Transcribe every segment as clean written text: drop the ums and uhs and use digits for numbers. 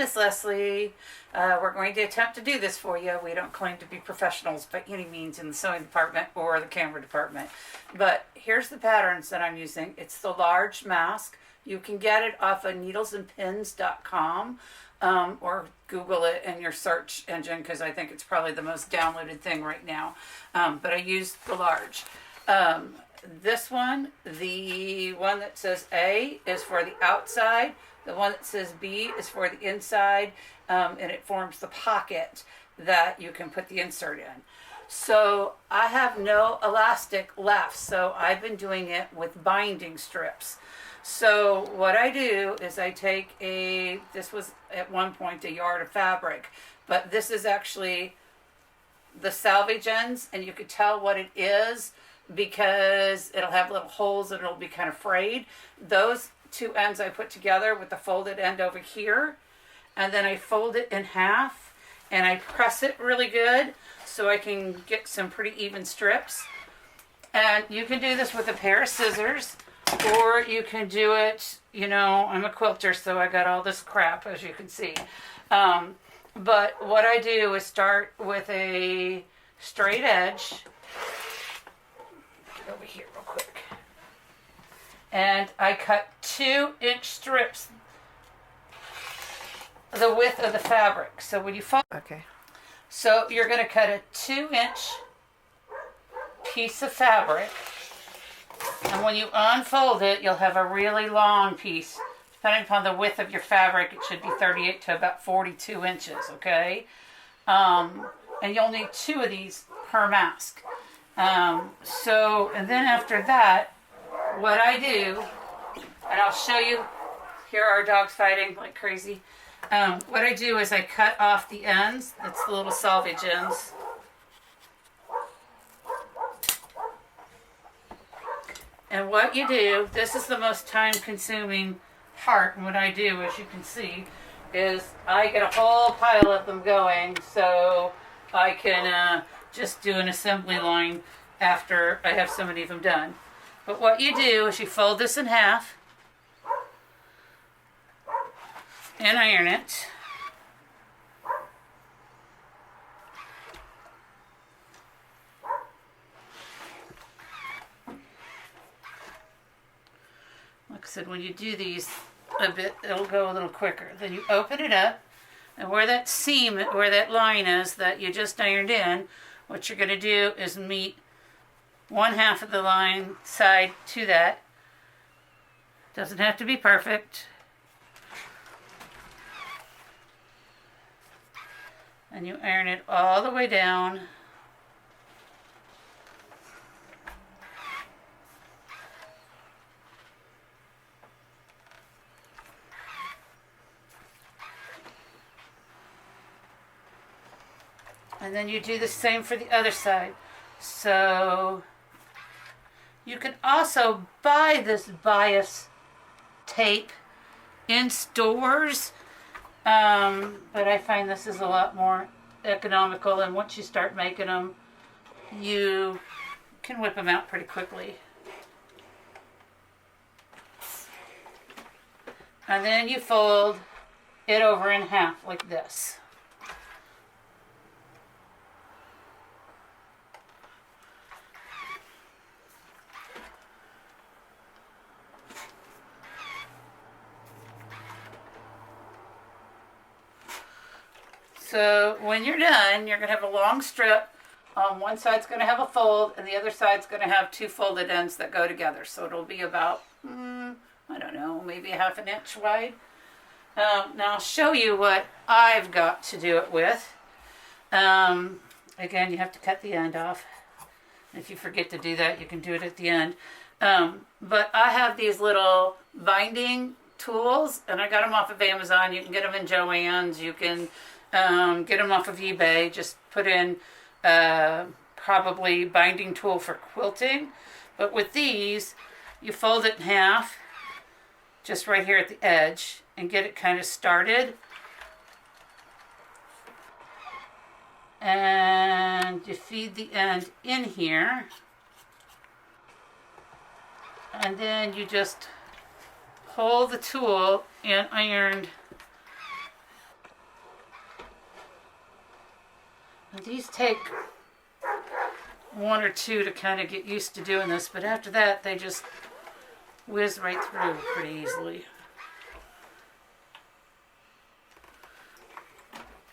is Leslie. We're going to attempt to do this for you. We don't claim to be professionals by any means in the sewing department or the camera department. But here's the patterns that I'm using. It's the large mask. You can get it off of needlesandpins.com or Google it in your search engine because I think it's probably the most downloaded thing right now. But I used the large. This one, the one that says A is for the outside. The one that says B is for the inside, and it forms the pocket that you can put the insert in. So I have no elastic left, so I've been doing it with binding strips. So what I do is I take this was at one point a yard of fabric, but this is actually the salvage ends, and you could tell what it is because it'll have little holes and it'll be kind of frayed. Those two ends I put together with the folded end over here, and then I fold it in half and I press it really good so I can get some pretty even strips. And you can do this with a pair of scissors, or you can do it, I'm a quilter, so I got all this crap, as you can see. But what I do is start with a straight edge. Get over here real quick. And I cut 2-inch strips the width of the fabric. So when you fold, Okay. so you're going to cut a 2-inch piece of fabric, and when you unfold it, you'll have a really long piece. Depending upon the width of your fabric, it should be 38 to about 42 inches, okay? And you'll need 2 of these per mask. And then after that, what I do, and I'll show you, here are our dogs fighting like crazy. What I do is I cut off the ends. That's the little salvage ends. And what you do, this is the most time-consuming part, and what I do, as you can see, is I get a whole pile of them going so I can just do an assembly line after I have so many of them done. But what you do is you fold this in half and iron it. Like I said, when you do these a bit, it'll go a little quicker. Then you open it up, and where that seam, where that line is that you just ironed in, what you're going to do is meet one half of the line side to that. Doesn't have to be perfect. And you iron it all the way down. And then you do the same for the other side. So you can also buy this bias tape in stores, but I find this is a lot more economical, and once you start making them, you can whip them out pretty quickly. And then you fold it over in half like this. So when you're done, you're going to have a long strip. One side's going to have a fold, and the other side's going to have 2 folded ends that go together. So it'll be about, I don't know, maybe a ½ inch wide. Now I'll show you what I've got to do it with. Again, you have to cut the end off. If you forget to do that, you can do it at the end. But I have these little binding tools, and I got them off of Amazon. You can get them in Joann's. You can get them off of eBay. Just put in probably binding tool for quilting. But with these, you fold it in half, just right here at the edge, and get it kind of started. And you feed the end in here. And then you just hold the tool and iron And these take 1 or 2 to kind of get used to doing this, but after that they just whiz right through pretty easily.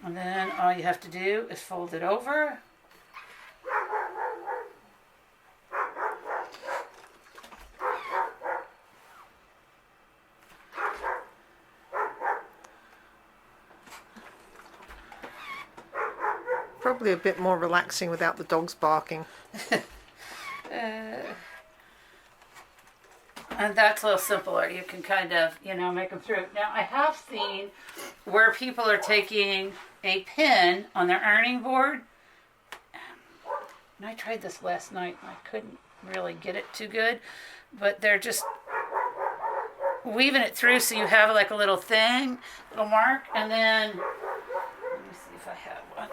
And then all you have to do is fold it over. Probably a bit more relaxing without the dogs barking. And that's a little simpler. You can kind of, make them through. Now, I have seen where people are taking a pin on their ironing board. And I tried this last night and I couldn't really get it too good. But they're just weaving it through so you have like a little thing, little mark. And then, let me see if I have one.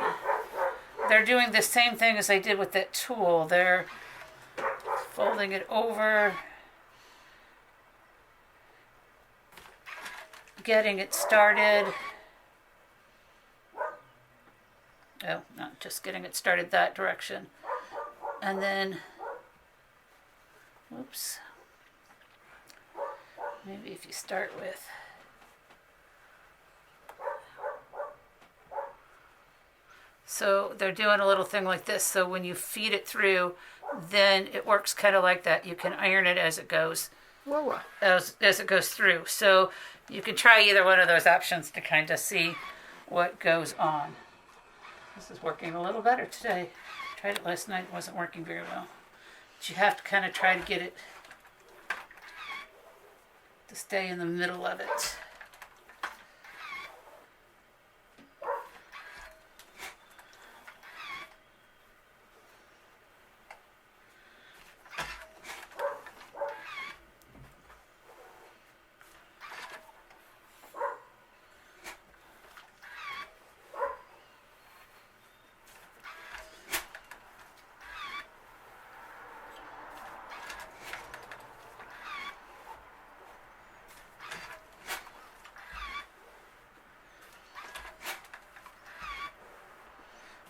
They're doing the same thing as I did with that tool. They're folding it over, getting it started. Oh, not just getting it started that direction. And then, oops. Maybe if you start with, so they're doing a little thing like this. So when you feed it through, then it works kind of like that. You can iron it as it goes. Whoa. As it goes through. So you can try either one of those options to kind of see what goes on. This is working a little better today. Tried it last night. It wasn't working very well. But you have to kind of try to get it to stay in the middle of it.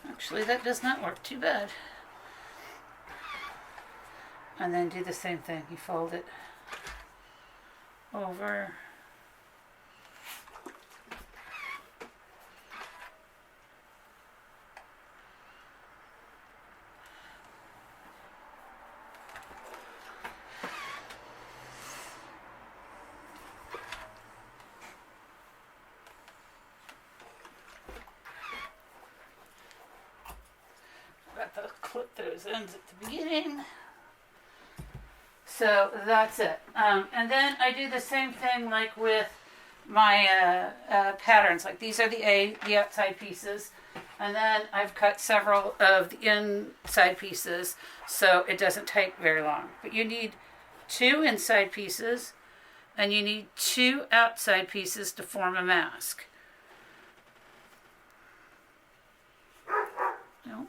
Actually, that does not work too bad. And then do the same thing. You fold it over. To clip those ends at the beginning. So that's it. And then I do the same thing like with my patterns. Like these are the outside pieces. And then I've cut several of the inside pieces so it doesn't take very long. But you need 2 inside pieces and you need 2 outside pieces to form a mask. No.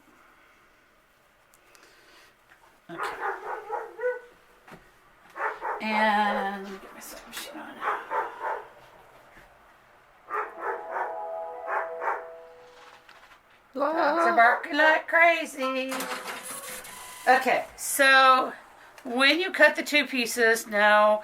Okay. And let me get my sewing machine on. Dogs are barking like crazy. Okay, so when you cut the 2 pieces, now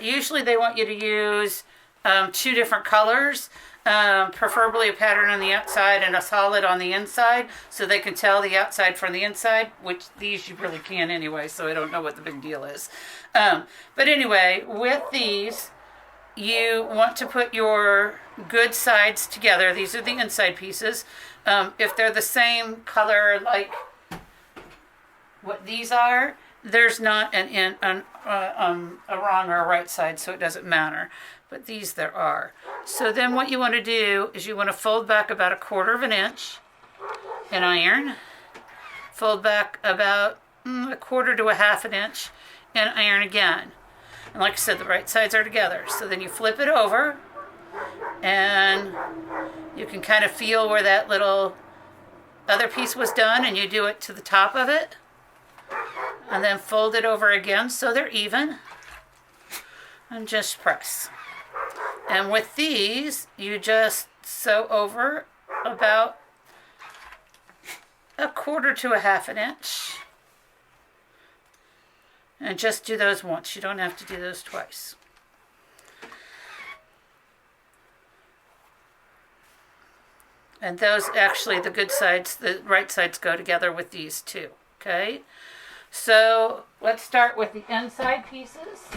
usually they want you to use 2 different colors. Preferably a pattern on the outside and a solid on the inside so they can tell the outside from the inside, which these you really can anyway, so I don't know what the big deal is. But anyway, with these, you want to put your good sides together. These are the inside pieces. If they're the same color like what these are, there's not a wrong or a right side, so it doesn't matter. But these there are. So then what you want to do is you want to fold back about 1/4 inch and iron. Fold back about 1/4 to 1/2 inch and iron again. And like I said, the right sides are together. So then you flip it over and you can kind of feel where that little other piece was done, and you do it to the top of it. And then fold it over again so they're even. And just press. And with these, you just sew over about a 1/4 to a 1/2 inch. And just do those once. You don't have to do those twice. And those, actually, the good sides, the right sides go together with these two. Okay? So let's start with the inside pieces.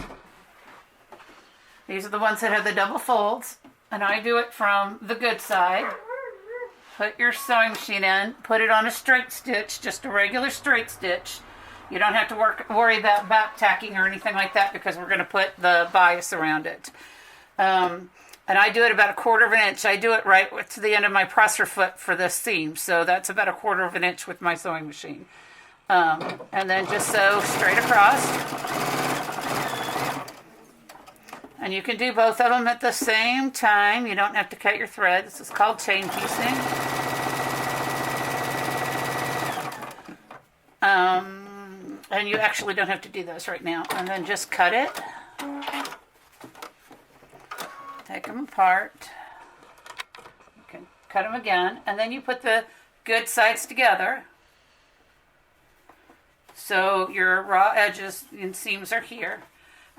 These are the ones that have the double folds. And I do it from the good side. Put your sewing machine in. Put it on a straight stitch, just a regular straight stitch. You don't have to worry about back tacking or anything like that because we're going to put the bias around it. And I do it about a 1/4 inch. I do it right to the end of my presser foot for this seam. So that's about a 1/4 inch with my sewing machine. And then just sew straight across. And you can do both of them at the same time. You don't have to cut your thread. This is called chain piecing. And you actually don't have to do those right now. And then just cut it. Take them apart. You can cut them again. And then you put the good sides together. So your raw edges and seams are here.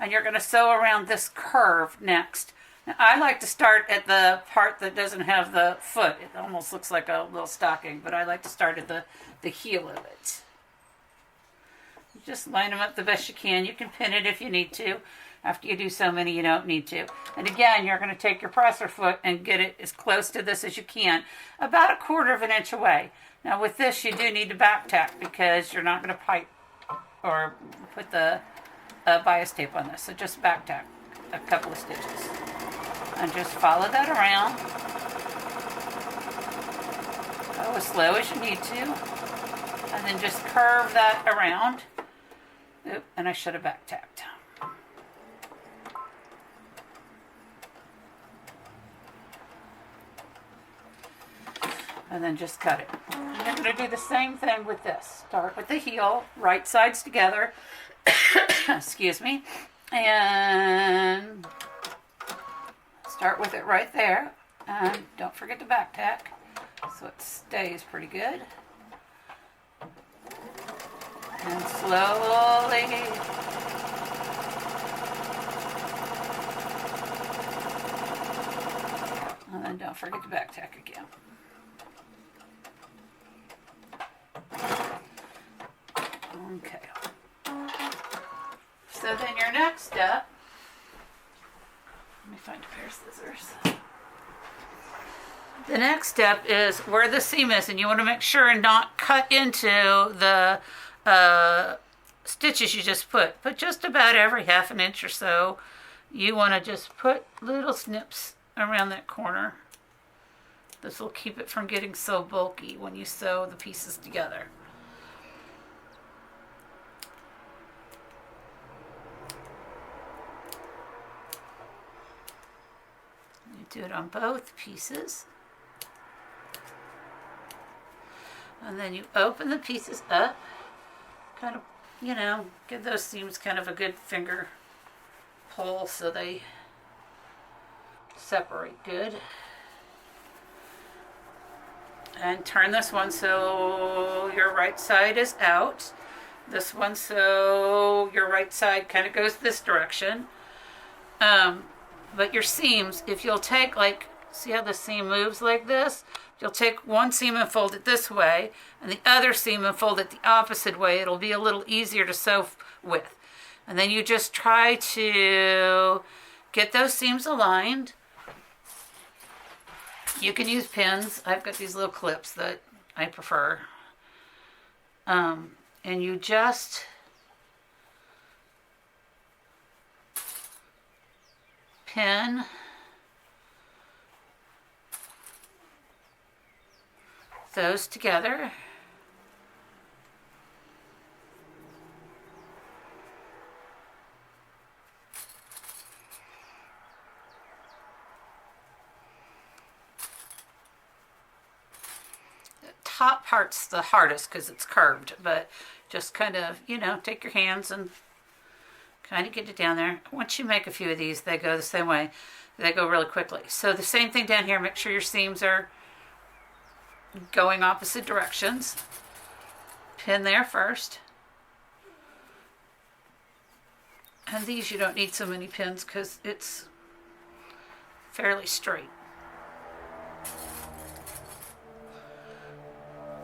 And you're going to sew around this curve next. Now, I like to start at the part that doesn't have the foot. It almost looks like a little stocking, but I like to start at the heel of it. You just line them up the best you can. You can pin it if you need to. After you do so many, you don't need to. And again, you're going to take your presser foot and get it as close to this as you can, about a 1/4 inch away. Now with this, you do need to back tack because you're not going to pipe or put the bias tape on this. So just back tack a couple of stitches. And just follow that around. Go as slow as you need to. And then just curve that around. Oop, and I should have back tacked. And then just cut it. And you're going to do the same thing with this. Start with the heel, right sides together. Excuse me. And start with it right there. And don't forget to back tack so it stays pretty good. And slowly. And then don't forget to back tack again. Okay. So then your next step, let me find a pair of scissors. The next step is where the seam is, and you want to make sure and not cut into the stitches you just put. But just about every 1/2 inch or so, you want to just put little snips around that corner. This will keep it from getting so bulky when you sew the pieces together. You do it on both pieces. And then you open the pieces up, kind of, give those seams kind of a good finger pull so they separate good. And turn this one so your right side is out. This one so your right side kind of goes this direction. But your seams, if you'll take see how the seam moves like this? You'll take one seam and fold it this way, and the other seam and fold it the opposite way. It'll be a little easier to sew with. And then you just try to get those seams aligned. You can use pins. I've got these little clips that I prefer. And you just pin those together. The top part's the hardest because it's curved, but just kind of, take your hands and kind of get it down there. Once you make a few of these, they go the same way. They go really quickly. So the same thing down here. Make sure your seams are going opposite directions. pin there first. And these you don't need so many pins because it's fairly straight.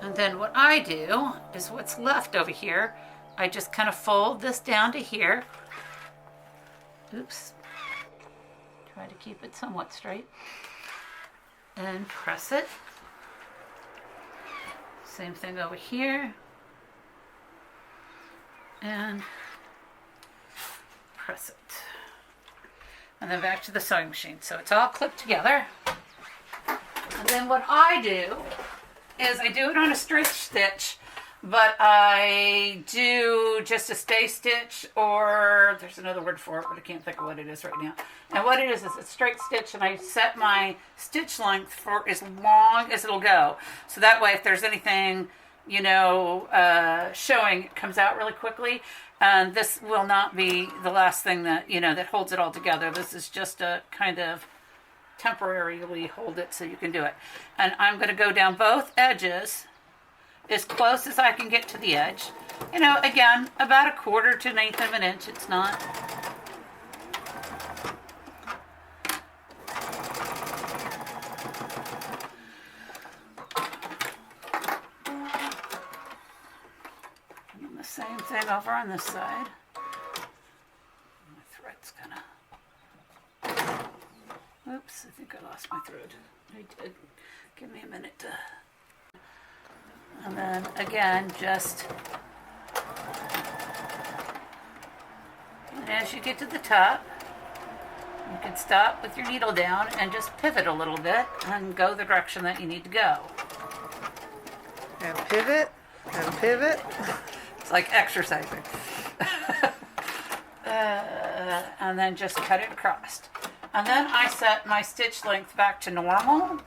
And then what I do is what's left over here, I just kind of fold this down to here. Oops. Try to keep it somewhat straight. And press it. Same thing over here. And press it. And then back to the sewing machine. So it's all clipped together. And then what I do is I do it on a straight stitch, but I do just a stay stitch, or there's another word for it, but I can't think of what it is right now. And what it is a straight stitch, and I set my stitch length for as long as it'll go. So that way if there's anything, you know, showing, it comes out really quickly. And this will not be the last thing that, you know, that holds it all together. This is just a kind of temporarily hold it so you can do it. And I'm going to go down both edges as close as I can get to the edge. You know, again, about 1/4 to 1/8 of an inch. It's not. And the same thing over on this side. My thread's gonna... Oops, I think I lost my thread. I did. Give me a minute to... And then again, just... And as you get to the top, you can stop with your needle down and just pivot a little bit and go the direction that you need to go. And pivot, and pivot. It's like exercising. And then just cut it across. And then I set my stitch length back to normal.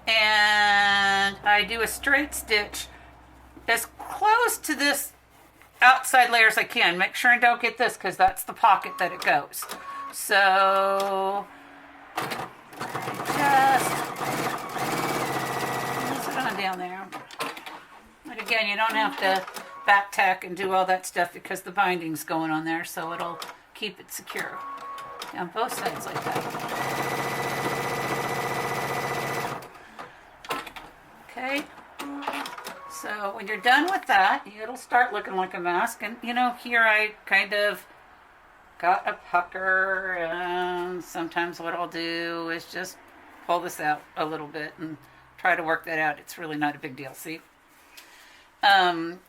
And I do a straight stitch as close to this outside layer as I can. Make sure I don't get this because that's the pocket that it goes. So just place it on down there. But again, you don't have to back tack and do all that stuff because the binding's going on there, so it'll keep it secure. On both sides like that. Okay. So when you're done with that, it'll start looking like a mask. And you know, here I kind of got a pucker, and sometimes what I'll do is just pull this out a little bit and try to work that out. It's really not a big deal, see? And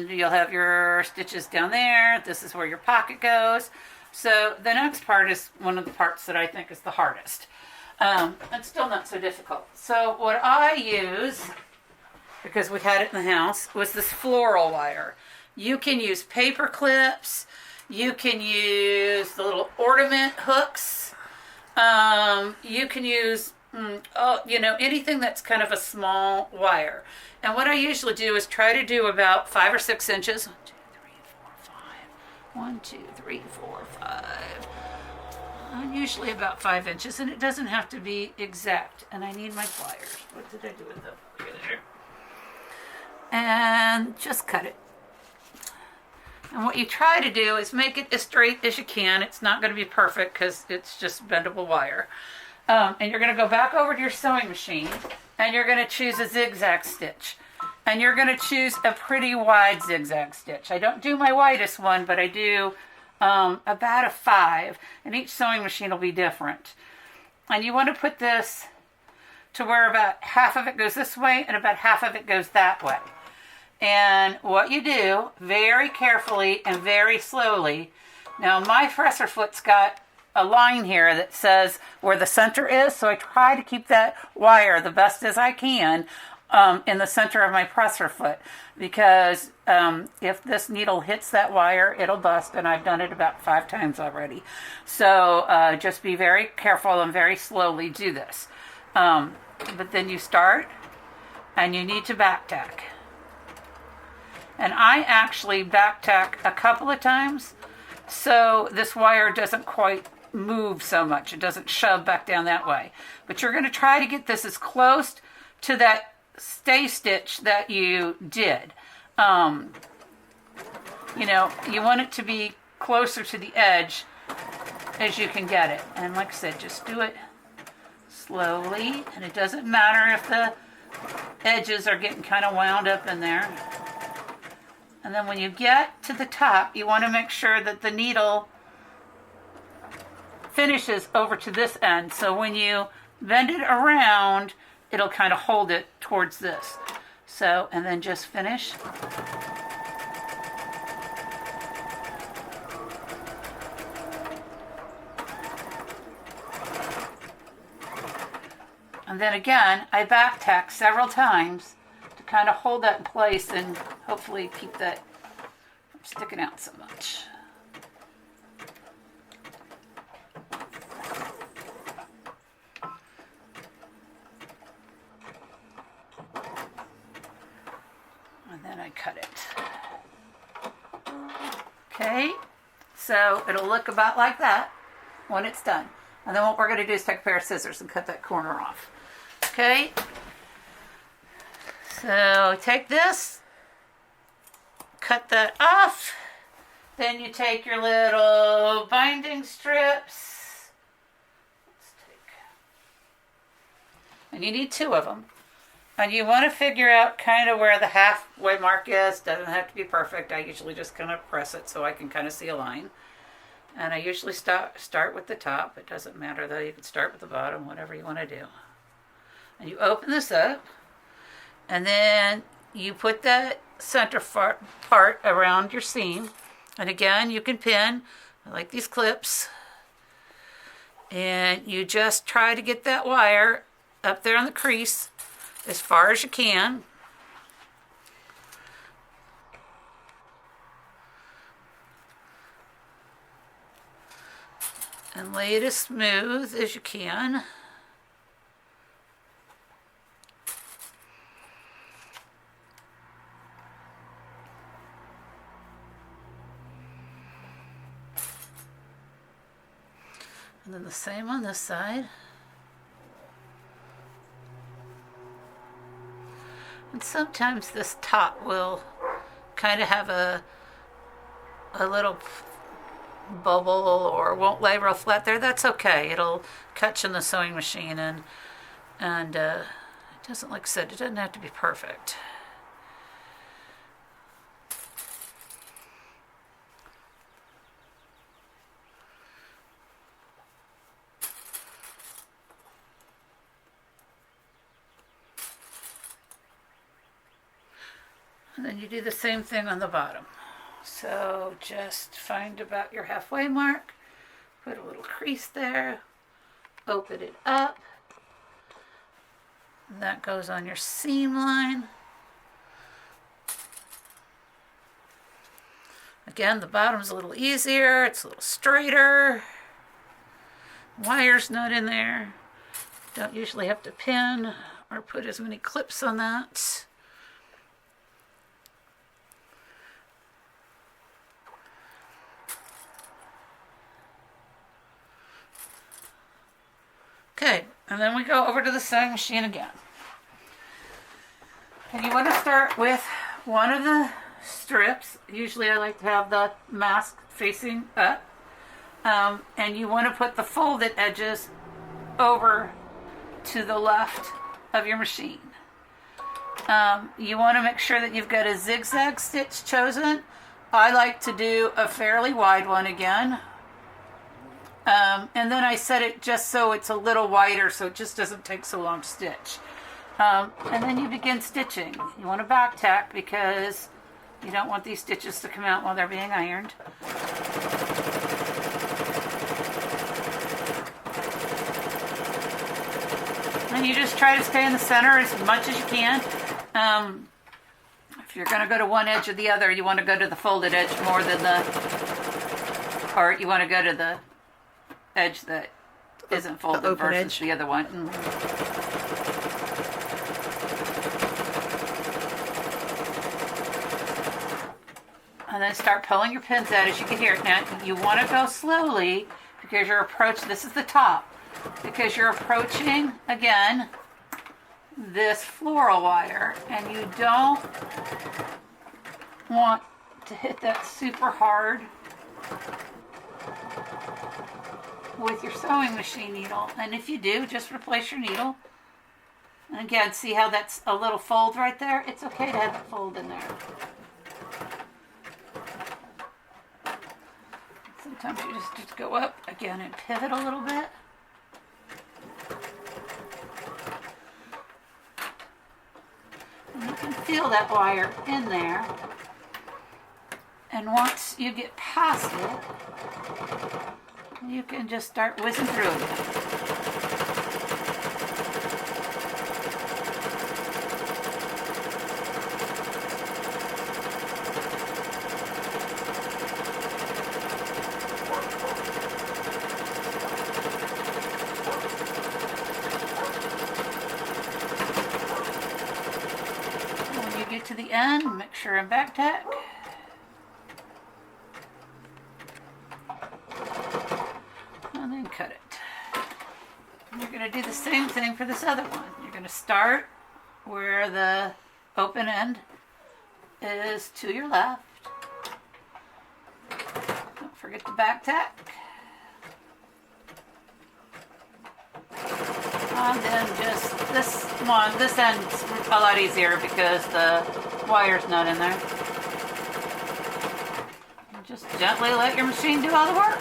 you'll have your stitches down there. This is where your pocket goes. So the next part is one of the parts that I think is the hardest. It's still not so difficult. So what I use, because we had it in the house, was this floral wire. You can use paper clips. You can use the little ornament hooks. You can use, you know, anything that's kind of a small wire. And what I usually do is try to do about 5 or 6 inches. 1, 2, 3, 4, 5. Usually about 5 inches, and it doesn't have to be exact. And I need my pliers. What did I do with them? Here they are. And just cut it. And what you try to do is make it as straight as you can. It's not going to be perfect because it's just bendable wire. And you're going to go back over to your sewing machine, and you're going to choose a zigzag stitch. And you're going to choose a pretty wide zigzag stitch. I don't do my widest one, but I do about a 5. And each sewing machine will be different. And you want to put this to where about half of it goes this way and about half of it goes that way. And what you do, very carefully and very slowly. Now my presser foot's got a line here that says where the center is. So I try to keep that wire the best as I can in the center of my presser foot, because if this needle hits that wire, it'll bust, and I've done it about 5 times already. So just be very careful and very slowly do this. But then you start, and you need to back tack. And I actually back tack a couple of times, so this wire doesn't quite move so much. It doesn't shove back down that way. But you're going to try to get this as close to that stay stitch that you did. You know, you want it to be closer to the edge as you can get it. And like I said, just do it slowly. And it doesn't matter if the edges are getting kind of wound up in there. And then when you get to the top, you want to make sure that the needle finishes over to this end. So when you bend it around, it'll kind of hold it towards this. So, and then just finish. And then again, I back tack several times to kind of hold that in place and hopefully keep that from sticking out so much. And then I cut it. Okay, so it'll look about like that when it's done. And then what we're going to do is take a pair of scissors and cut that corner off. Okay, so take this, cut that off, then you take your little binding strips, and you need 2 of them, and you want to figure out kind of where the halfway mark is. Doesn't have to be perfect. I usually just kind of press it so I can kind of see a line, and I usually start with the top. It doesn't matter though, you can start with the bottom, whatever you want to do. And you open this up, and then you put that center part around your seam. And again, you can pin. I like these clips. And you just try to get that wire up there on the crease as far as you can. And lay it as smooth as you can. And then the same on this side. And sometimes this top will kind of have a little bubble or won't lay real flat there. That's okay. It'll catch in the sewing machine, and it doesn't, like I said, it doesn't have to be perfect. And then you do the same thing on the bottom. So just find about your halfway mark, put a little crease there, open it up. And that goes on your seam line. Again, the bottom's a little easier, it's a little straighter. Wire's not in there. Don't usually have to pin or put as many clips on that. Okay, and then we go over to the sewing machine again. And you want to start with one of the strips. Usually I like to have the mask facing up. And you want to put the folded edges over to the left of your machine. You want to make sure that you've got a zigzag stitch chosen. I like to do a fairly wide one again. And then I set it just so it's a little wider so it just doesn't take so long to stitch. And then you begin stitching. You want to back tack because you don't want these stitches to come out while they're being ironed. And you just try to stay in the center as much as you can. If you're going to go to one edge or the other, you want to go to the folded edge more than or you want to go to the edge that isn't folded versus edge. The other one. And then start pulling your pins out as you can hear it. Now you want to go slowly because you're this is the top, because you're approaching again this floral wire, and you don't want to hit that super hard with your sewing machine needle. And if you do, just replace your needle. And again, see how that's a little fold right there? It's okay to have a fold in there. Sometimes you just go up again and pivot a little bit. And you can feel that wire in there. And once you get past it, you can just start whizzing through again. When you get to the end, make sure and back tack. And then cut it. And you're going to do the same thing for this other one. You're going to start where the open end is to your left. Don't forget the back tack. And then just this end's a lot easier because the wire's not in there. And just gently let your machine do all the work.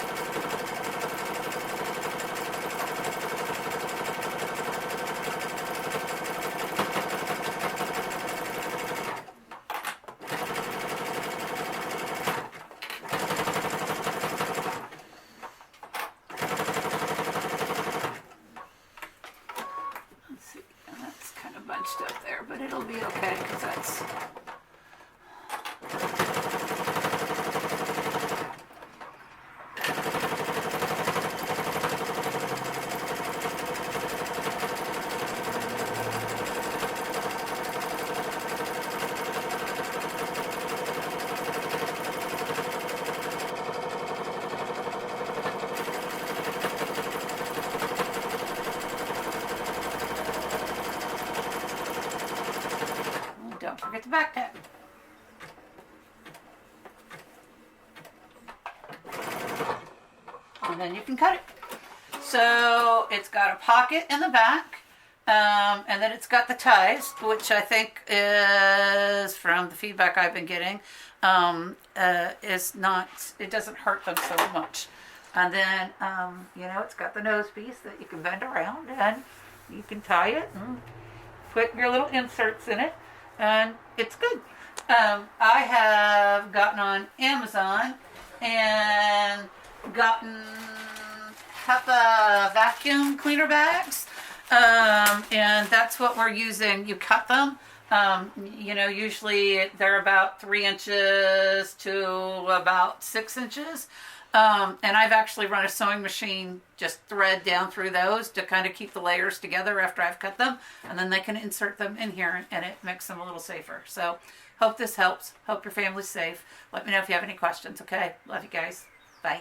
Bunched up there, but it'll be okay because that's don't forget the back tack. And then you can cut it. So it's got a pocket in the back, and then it's got the ties, which I think is, from the feedback I've been getting, is not, it doesn't hurt them so much. And then, it's got the nose piece that you can bend around and you can tie it and put your little inserts in it. And it's good. I have gotten on Amazon and gotten HEPA vacuum cleaner bags, and that's what we're using. You cut them. Usually they're about 3 inches to about 6 inches. And I've actually run a sewing machine, just thread down through those to kind of keep the layers together after I've cut them. And then they can insert them in here and it makes them a little safer. So hope this helps. Hope your family's safe. Let me know if you have any questions, okay? Love you guys. Bye.